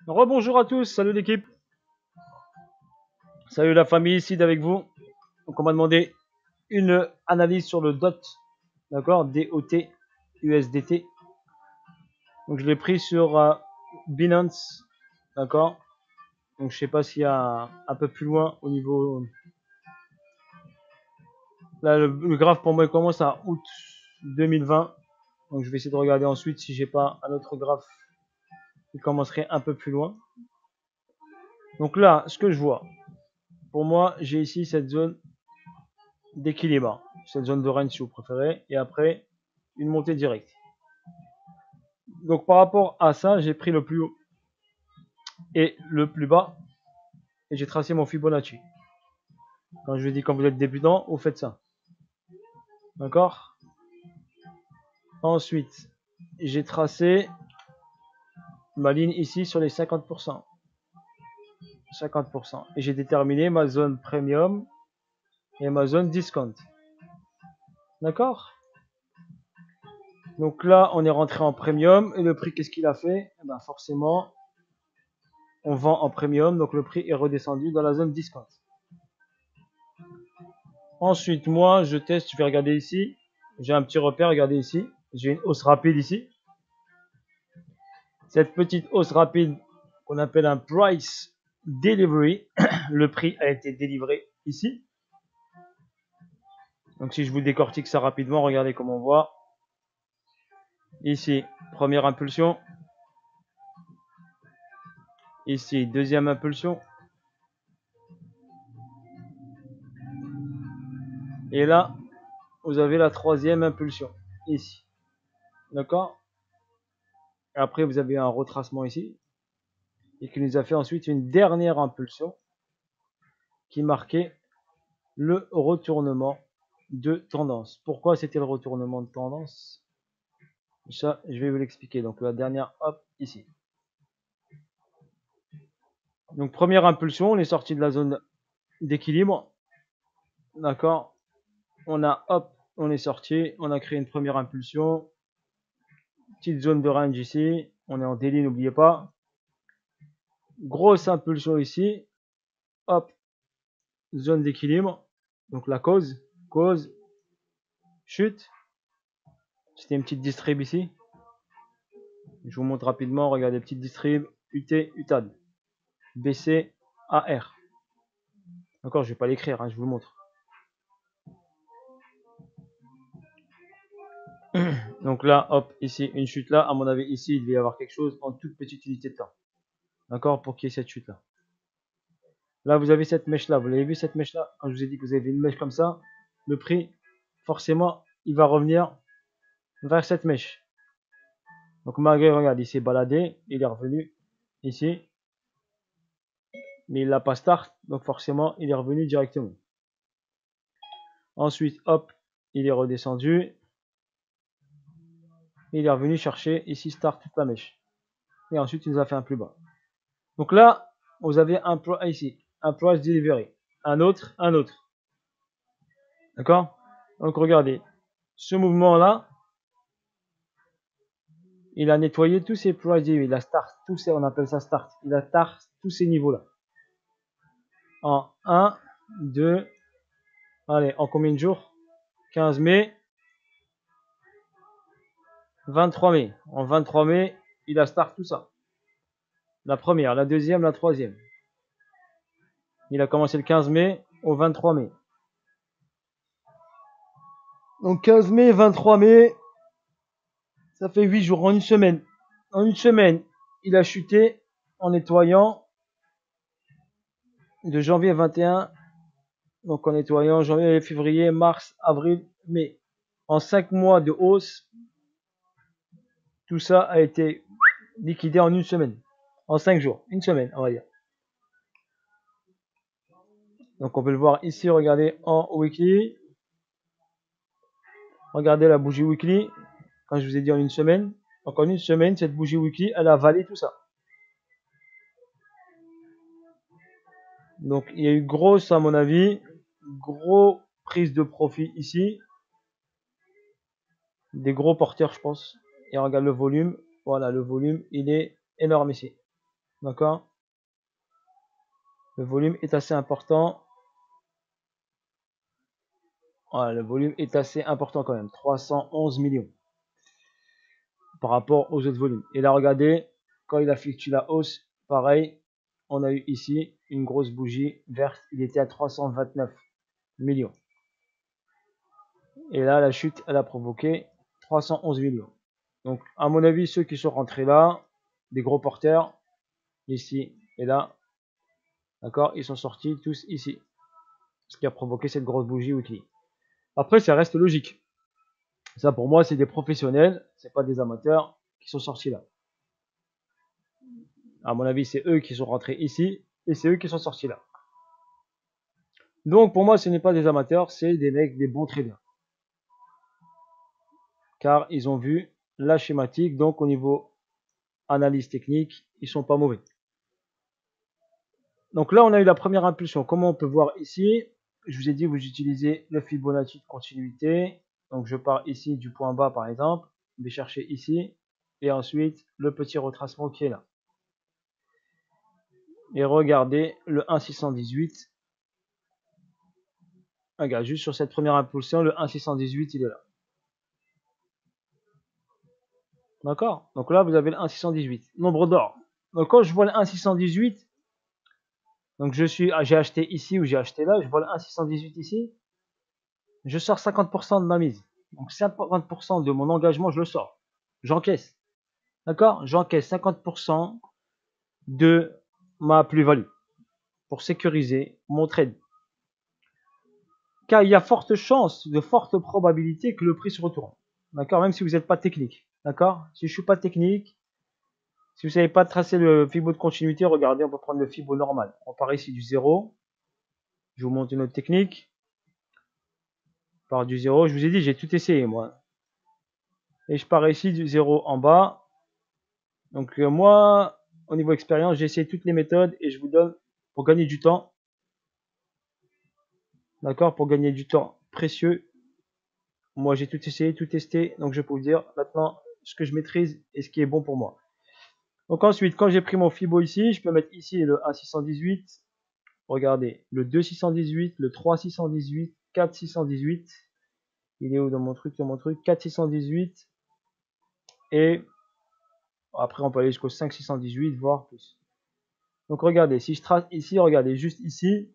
Rebonjour à tous, salut l'équipe, salut la famille, ici avec vous. Donc on m'a demandé une analyse sur le DOT, d'accord, DOT, USDT. Donc je l'ai pris sur Binance, d'accord. Donc je sais pas s'il y a un peu plus loin au niveau. Là le graphe pour moi il commence à août 2020. Donc je vais essayer de regarder ensuite si j'ai pas un autre graphe qui commencerait un peu plus loin. Donc là, ce que je vois, pour moi, j'ai ici cette zone d'équilibre, cette zone de range si vous préférez, et après une montée directe. Donc par rapport à ça, j'ai pris le plus haut et le plus bas et j'ai tracé mon Fibonacci. Quand je dis quand vous êtes débutant, vous faites ça. D'accord? Ensuite, j'ai tracé ma ligne ici sur les 50%. 50%. Et j'ai déterminé ma zone premium et ma zone discount. D'accord? Donc là, on est rentré en premium et le prix, qu'est-ce qu'il a fait? Eh ben forcément, on vend en premium, donc le prix est redescendu dans la zone discount. Ensuite, moi, je teste, je vais regarder ici. J'ai un petit repère, regardez ici. J'ai une hausse rapide ici. Cette petite hausse rapide qu'on appelle un price delivery, le prix a été délivré ici. Donc si je vous décortique ça rapidement, regardez comment on voit. Ici, première impulsion. Ici, deuxième impulsion. Et là, vous avez la troisième impulsion, ici. D'accord? Après, vous avez un retracement ici. Et qui nous a fait ensuite une dernière impulsion qui marquait le retournement de tendance. Pourquoi c'était le retournement de tendance? Ça, je vais vous l'expliquer. Donc la dernière, hop, ici. Donc première impulsion, on est sorti de la zone d'équilibre. D'accord? On a, hop, on est sorti, on a créé une première impulsion. Petite zone de range ici. On est en délit, n'oubliez pas. Grosse impulsion ici. Hop, zone d'équilibre. Donc la cause, chute. C'était une petite distrib ici. Je vous montre rapidement, regardez, petite distrib, UT, UTAD, BC, AR. D'accord, je ne vais pas l'écrire, hein, je vous le montre. Donc là, hop, ici, une chute là. À mon avis, ici, il devait y avoir quelque chose en toute petite unité de temps. D'accord, pour qu'il y ait cette chute là. Là, vous avez cette mèche là. Vous l'avez vu cette mèche là? Quand je vous ai dit que vous avez une mèche comme ça, le prix, forcément, il va revenir vers cette mèche. Donc malgré, regarde, il s'est baladé, il est revenu ici. Mais il n'a pas start, donc forcément, il est revenu directement. Ensuite, hop, il est redescendu. Il est revenu chercher ici start toute la mèche. Et ensuite, il nous a fait un plus bas. Donc là, vous avez un ici, un price delivery. Un autre. D'accord? Donc regardez, ce mouvement-là, il a nettoyé tous ces price delivery. Il a start, tous ces, on appelle ça start. Il a start tous ces niveaux-là. En 1, 2, allez, en combien de jours? 15 mai, 23 mai. En 23 mai, il a start tout ça. La première, la deuxième, la troisième. Il a commencé le 15 mai au 23 mai. Donc 15 mai, 23 mai, ça fait 8 jours, en une semaine. En une semaine, il a chuté en nettoyant de janvier 21, donc en nettoyant janvier, février, mars, avril, mai. En 5 mois de hausse, tout ça a été liquidé en une semaine. En 5 jours, une semaine, on va dire. Donc on peut le voir ici, regardez en weekly. Regardez la bougie weekly, quand je vous ai dit en une semaine. Donc en une semaine, cette bougie weekly, elle a avalé tout ça. Donc il y a eu grosse, à mon avis, gros prise de profit ici. Des gros porteurs, je pense. Et regarde le volume. Voilà, le volume, il est énorme ici. D'accord? Le volume est assez important. Voilà, le volume est assez important quand même. 311 millions par rapport aux autres volumes. Et là, regardez, quand il a fluctué la hausse, pareil, on a eu ici une grosse bougie verte. Il était à 329 millions. Et là, la chute, elle a provoqué 311 millions. Donc, à mon avis, ceux qui sont rentrés là, des gros porteurs, ici et là, d'accord, ils sont sortis tous ici. Ce qui a provoqué cette grosse bougie weekly. Après, ça reste logique. Ça, pour moi, c'est des professionnels, c'est pas des amateurs qui sont sortis là. À mon avis, c'est eux qui sont rentrés ici et c'est eux qui sont sortis là. Donc, pour moi, ce n'est pas des amateurs, c'est des mecs, des bons traders. Car ils ont vu la schématique, donc au niveau analyse technique, ils sont pas mauvais. Donc là, on a eu la première impulsion. Comment on peut voir ici? Je vous ai dit, vous utilisez le Fibonacci de continuité. Donc je pars ici du point bas, par exemple. Je vais chercher ici. Et ensuite, le petit retracement qui est là. Et regardez le 1,618. Regarde, juste sur cette première impulsion, le 1,618, il est là. D'accord? Donc là, vous avez le 1,618. Nombre d'or. Donc quand je vois le 1,618, donc j'ai acheté ici ou j'ai acheté là, je vois le 1,618 ici, je sors 50% de ma mise. Donc 50% de mon engagement, je le sors. J'encaisse. D'accord? J'encaisse 50% de ma plus-value pour sécuriser mon trade. Car il y a forte chance, de forte probabilité que le prix se retourne. D'accord? Même si vous n'êtes pas technique. D'accord? Si je ne suis pas technique, si vous ne savez pas tracer le Fibo de continuité, regardez, on peut prendre le Fibo normal. On part ici du 0. Je vous montre une autre technique. On part du 0. Je vous ai dit, j'ai tout essayé, moi. Et je pars ici du 0 en bas. Donc moi, au niveau expérience, j'ai essayé toutes les méthodes et je vous donne, pour gagner du temps, d'accord, pour gagner du temps précieux, moi j'ai tout essayé, tout testé, donc je peux vous dire maintenant ce que je maîtrise et ce qui est bon pour moi. Donc ensuite, quand j'ai pris mon Fibo ici, je peux mettre ici le 1,618, regardez, le 2,618, le 3,618, 4,618, il est où dans mon truc, 4,618, et après on peut aller jusqu'au 5,618, voire plus. Donc regardez, si je trace ici, regardez, juste ici,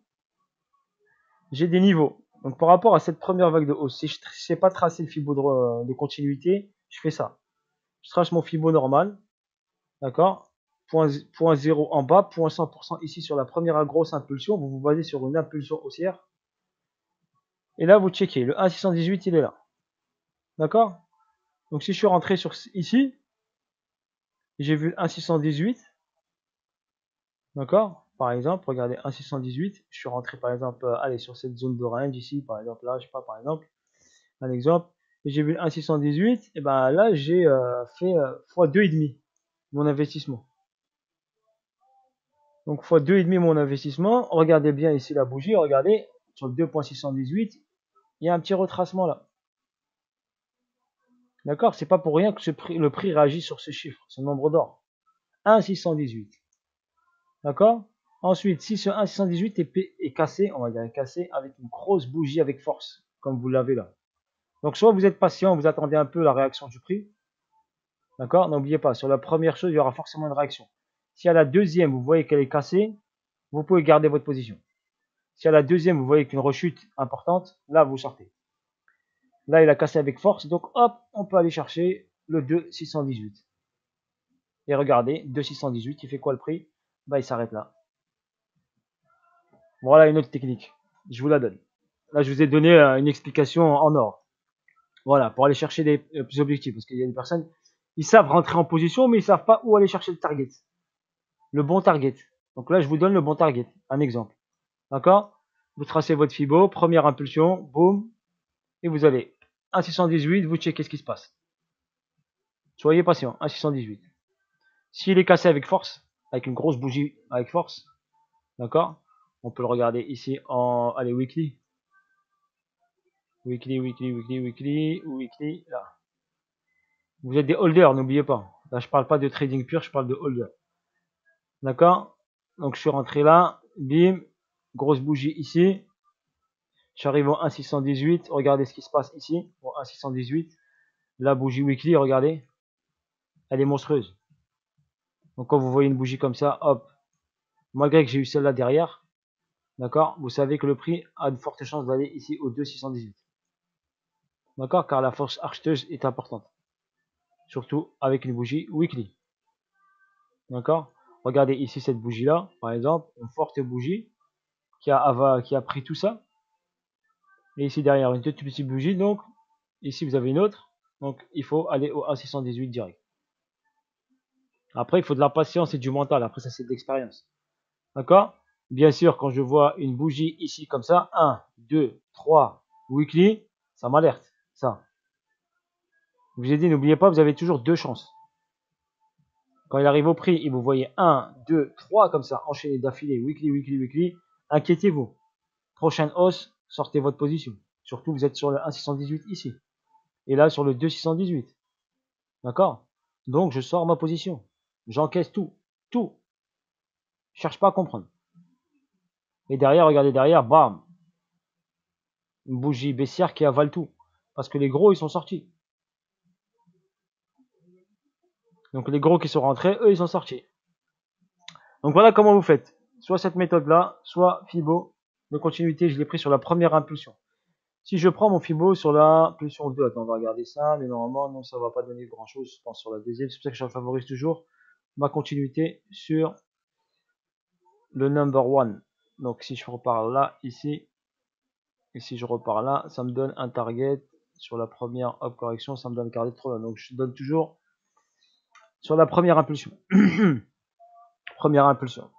j'ai des niveaux. Donc par rapport à cette première vague de hausse, si je ne sais pas tracer le Fibo de continuité, je fais ça. Je trace mon Fibo normal, d'accord, point 0 en bas, point 100% ici sur la première grosse impulsion, vous vous basez sur une impulsion haussière. Et là, vous checkez, le 1,618, il est là. D'accord? Donc si je suis rentré sur ici, j'ai vu 1,618, d'accord? Par exemple, regardez 1,618, je suis rentré par exemple, allez, sur cette zone de range ici, par exemple là, je sais pas, par exemple, un exemple, et j'ai vu 1,618, et ben là j'ai fait fois 2,5 mon investissement. Donc fois 2,5 mon investissement, regardez bien ici la bougie, regardez, sur le 2,618, il y a un petit retracement là. D'accord? C'est pas pour rien que le prix réagit sur ce chiffre, ce nombre d'or. 1,618. D'accord? Ensuite, si ce 1,618 est cassé, on va dire cassé avec une grosse bougie avec force, comme vous l'avez là. Donc soit vous êtes patient, vous attendez un peu la réaction du prix. D'accord? N'oubliez pas, sur la première chose, il y aura forcément une réaction. Si à la deuxième, vous voyez qu'elle est cassée, vous pouvez garder votre position. Si à la deuxième, vous voyez qu'une rechute importante, là, vous sortez. Là, il a cassé avec force, donc hop, on peut aller chercher le 2,618. Et regardez, 2,618, il fait quoi le prix? Bah, il s'arrête là. Voilà une autre technique. Je vous la donne. Là, je vous ai donné une explication en or. Voilà, pour aller chercher des plus objectifs. Parce qu'il y a des personnes, ils savent rentrer en position, mais ils savent pas où aller chercher le target. Le bon target. Donc là, je vous donne le bon target. Un exemple. D'accord? Vous tracez votre Fibo, première impulsion, boum, et vous allez 1,618, vous checkez ce qui se passe. Soyez patient, 1,618. S'il est cassé avec force, avec une grosse bougie avec force, d'accord? On peut le regarder ici en, allez, weekly. Weekly, là. Vous êtes des holders, n'oubliez pas. Là, je parle pas de trading pur, je parle de holder. D'accord? Donc je suis rentré là, bim, grosse bougie ici. J'arrive au 1,618. Regardez ce qui se passe ici, au 1,618. La bougie weekly, regardez, elle est monstrueuse. Donc quand vous voyez une bougie comme ça, hop, malgré que j'ai eu celle-là derrière, d'accord, vous savez que le prix a de fortes chances d'aller ici au 2,618. D'accord? Car la force acheteuse est importante. Surtout avec une bougie weekly. D'accord? Regardez ici cette bougie-là, par exemple, une forte bougie qui a pris tout ça. Et ici derrière, une toute petite bougie. Donc, ici vous avez une autre. Donc, il faut aller au 1,618 direct. Après, il faut de la patience et du mental. Après, ça, c'est de l'expérience. D'accord? Bien sûr, quand je vois une bougie ici comme ça, 1, 2, 3, weekly, ça m'alerte. Ça. Je vous ai dit, n'oubliez pas, vous avez toujours deux chances. Quand il arrive au prix et vous voyez 1, 2, 3 comme ça, enchaîné d'affilée, weekly, weekly, weekly, inquiétez-vous. Prochaine hausse, sortez votre position. Surtout, vous êtes sur le 1,618 ici. Et là, sur le 2,618. D'accord? Donc, je sors ma position. J'encaisse tout. Tout. Je cherche pas à comprendre. Et derrière, regardez derrière, bam. Une bougie baissière qui avale tout. Parce que les gros, ils sont sortis. Donc, les gros qui sont rentrés, eux, ils sont sortis. Donc, voilà comment vous faites. Soit cette méthode-là, soit Fibo. De continuité, je l'ai pris sur la première impulsion. Si je prends mon Fibo sur la pulsion 2, attends, on va regarder ça, mais normalement, non, ça va pas donner grand chose, je pense, sur la deuxième. C'est pour ça que je favorise toujours ma continuité sur le number one. Donc, si je repars là, ici, et si je repars là, ça me donne un target sur la première hop correction, ça me donne un target trop là. Donc, je donne toujours sur la première impulsion. Première impulsion.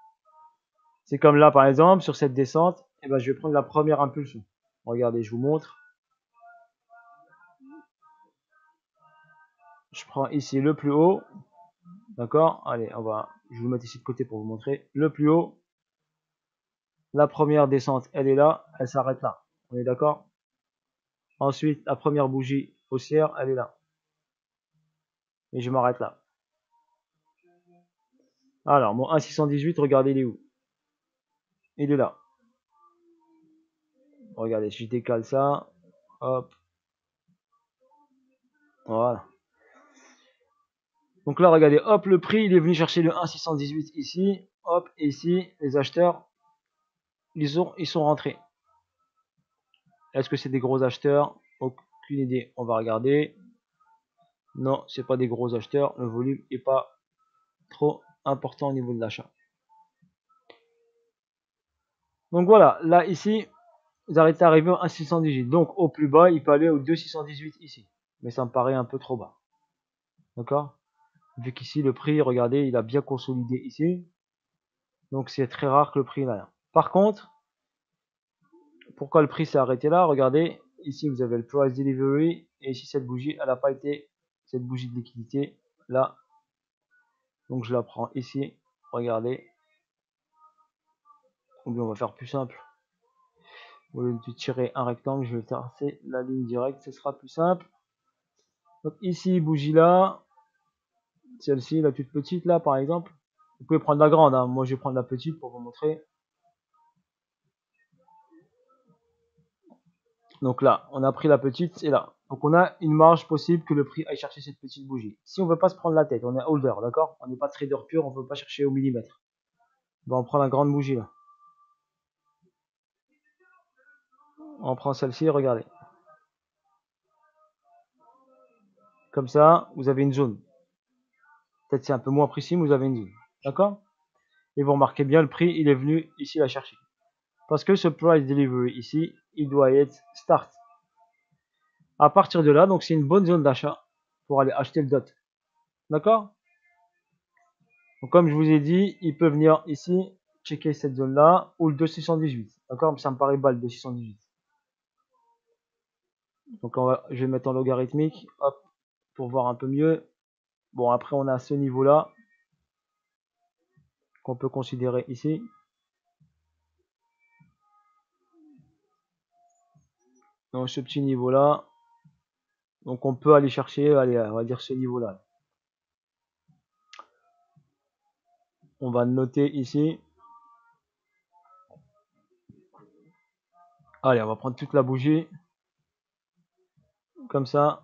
C'est comme là, par exemple, sur cette descente, et ben, je vais prendre la première impulsion. Regardez, je vous montre. Je prends ici le plus haut. D'accord? Allez, je vais vous mettre ici de côté pour vous montrer. Le plus haut, la première descente, elle est là, elle s'arrête là. On est d'accord? Ensuite, la première bougie haussière, elle est là. Et je m'arrête là. Alors, mon 1,618, regardez, il est où? Il est là. Regardez, si je décale ça, hop, voilà. Donc là, regardez, hop, le prix, il est venu chercher le 1,618 ici, hop, et ici, les acheteurs, ils sont rentrés. Est-ce que c'est des gros acheteurs? Aucune idée. On va regarder. Non, c'est pas des gros acheteurs. Le volume n'est pas trop important au niveau de l'achat. Donc voilà, là ici, vous arrêtez d'arriver au 1,618. Donc au plus bas, il peut aller au 2,618 ici. Mais ça me paraît un peu trop bas. D'accord? Vu qu'ici, le prix, regardez, il a bien consolidé ici. Donc c'est très rare que le prix là. Par contre, pourquoi le prix s'est arrêté là? Regardez, ici vous avez le price delivery. Et ici, cette bougie, elle n'a pas été, cette bougie de liquidité, là. Donc je la prends ici. Regardez. Ou bien on va faire plus simple. Au lieu de tirer un rectangle, je vais tracer la ligne directe, ce sera plus simple. Donc ici, bougie là, celle-ci, la toute petite là par exemple. Vous pouvez prendre la grande, hein. Moi je vais prendre la petite pour vous montrer. Donc là, on a pris la petite et là. Donc on a une marge possible que le prix aille chercher cette petite bougie. Si on ne veut pas se prendre la tête, on est holder, d'accord? On n'est pas trader pur, on ne veut pas chercher au millimètre. Bon, on prend la grande bougie là. On prend celle-ci, regardez. Comme ça, vous avez une zone. Peut-être c'est un peu moins précis, mais vous avez une zone. D'accord? Et vous remarquez bien, le prix, il est venu ici la chercher. Parce que ce price delivery ici, il doit être start. À partir de là, donc c'est une bonne zone d'achat pour aller acheter le dot. D'accord? Donc comme je vous ai dit, il peut venir ici, checker cette zone-là, ou le 218. D'accord? Ça me paraît bas le 218. Donc je vais mettre en logarithmique, hop, pour voir un peu mieux. Bon, après on a ce niveau-là, qu'on peut considérer ici. Donc ce petit niveau-là. Donc on peut aller chercher, allez, on va dire ce niveau-là. On va noter ici. Allez, on va prendre toute la bougie. Comme ça,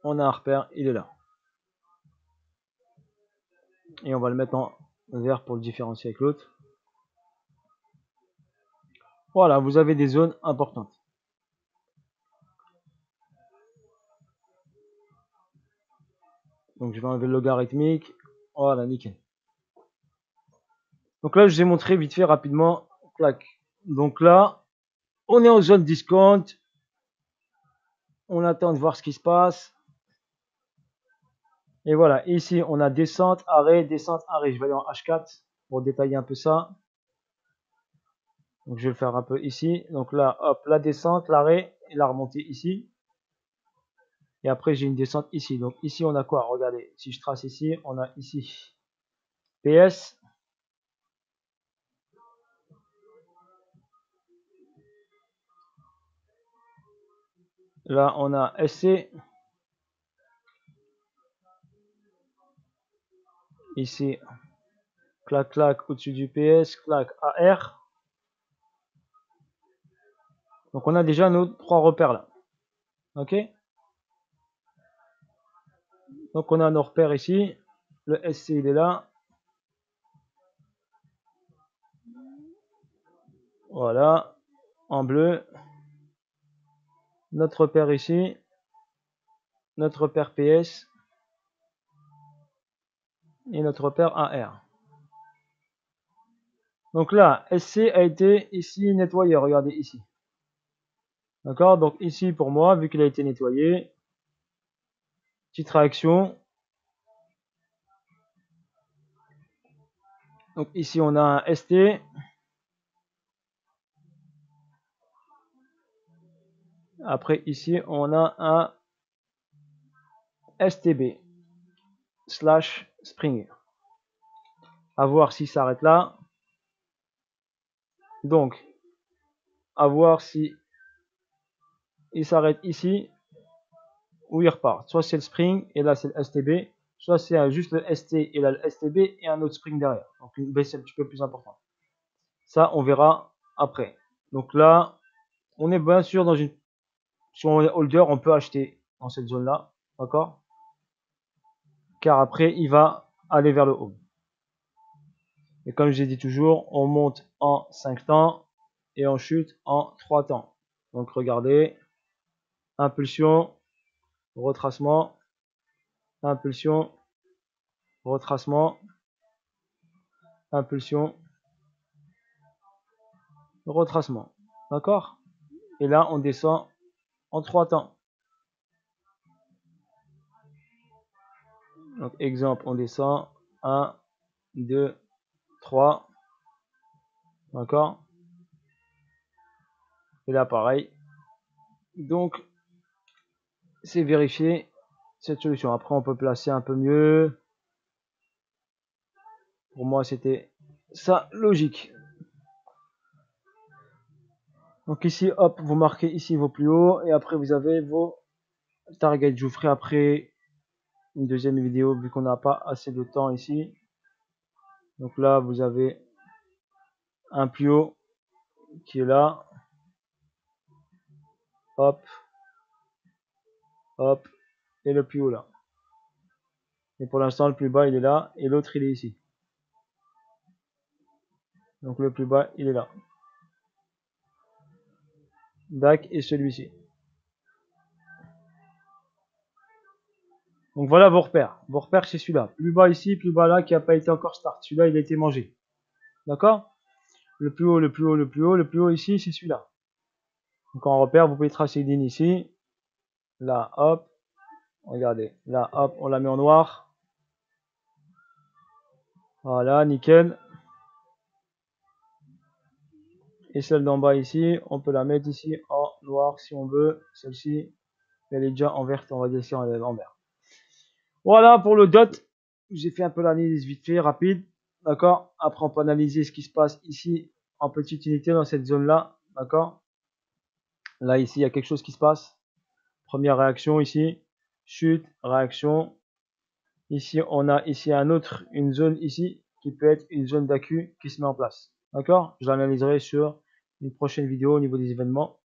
on a un repère, il est là. Et on va le mettre en vert pour le différencier avec l'autre. Voilà, vous avez des zones importantes. Donc je vais enlever le logarithmique. Voilà, nickel. Donc là, je vous ai montré vite fait rapidement. Clac. Donc là, on est en zone discount. On attend de voir ce qui se passe. Et voilà, ici on a descente, arrêt, descente, arrêt. Je vais aller en H4 pour détailler un peu ça. Donc je vais le faire un peu ici. Donc là, hop, la descente, l'arrêt et la remontée ici. Et après j'ai une descente ici. Donc ici on a quoi? Regardez, si je trace ici, on a ici PS. Là on a SC. Ici, clac clac au-dessus du PS, clac AR. Donc on a déjà nos 3 repères là. Ok. Donc on a nos repères ici. Le SC il est là. Voilà. En bleu. Notre repère ici. Notre repère PS. Et notre repère AR. Donc là, SC a été ici nettoyé. Regardez ici. D'accord. Donc ici pour moi, vu qu'il a été nettoyé. Petite réaction. Donc ici on a un ST. Après ici on a un STB slash spring. À voir s'il s'arrête là. Donc à voir si il s'arrête ici ou il repart. Soit c'est le spring et là c'est le STB. Soit c'est juste le ST et là le STB et un autre spring derrière. Donc une baisse un petit peu plus importante. Ça on verra après. Donc là on est bien sûr dans une... Si on est holder, on peut acheter dans cette zone là. D'accord. Car après il va aller vers le haut. Et comme je l'ai dit toujours, on monte en 5 temps et on chute en 3 temps. Donc regardez, impulsion, retracement, impulsion, retracement, impulsion, retracement. D'accord? Et là, on descend en 3 temps. Donc exemple, on descend 1, 2, 3. D'accord? Et là, pareil. Donc, c'est vérifier cette solution. Après, on peut placer un peu mieux. Pour moi, c'était ça logique. Donc ici, hop, vous marquez ici vos plus hauts. Et après, vous avez vos targets. Je vous ferai après une deuxième vidéo vu qu'on n'a pas assez de temps ici. Donc là, vous avez un plus haut qui est là. Hop. Hop. Et le plus haut là. Et pour l'instant, le plus bas, il est là. Et l'autre, il est ici. Donc le plus bas, il est là. DAC et celui-ci. Donc voilà vos repères. Vos repères, c'est celui-là. Plus bas ici, plus bas là, qui n'a pas été encore start. Celui-là, il a été mangé. D'accord? Le plus haut, le plus haut, le plus haut. Le plus haut ici, c'est celui-là. Donc en repère, vous pouvez tracer une ligne ici. Là, hop. Regardez. Là, hop, on la met en noir. Voilà, nickel. Et celle d'en bas ici, on peut la mettre ici en noir si on veut. Celle-ci, elle est déjà en verte, on va laisser en vert. Voilà pour le dot. J'ai fait un peu l'analyse vite fait, rapide. D'accord. Après, on peut analyser ce qui se passe ici en petite unité dans cette zone-là. D'accord. Là, ici, il y a quelque chose qui se passe. Première réaction ici. Chute, réaction. Ici, on a ici une zone ici qui peut être une zone d'accu qui se met en place. D'accord? Je l'analyserai sur une prochaine vidéo au niveau des événements.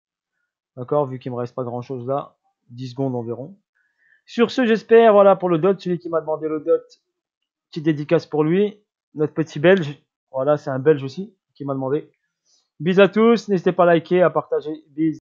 D'accord? Vu qu'il me reste pas grand chose là, 10 secondes environ. Sur ce, j'espère, voilà pour le dot, celui qui m'a demandé le dot, petite dédicace pour lui, notre petit belge. Voilà, c'est un belge aussi qui m'a demandé. Bisous à tous, n'hésitez pas à liker, à partager. Bisous.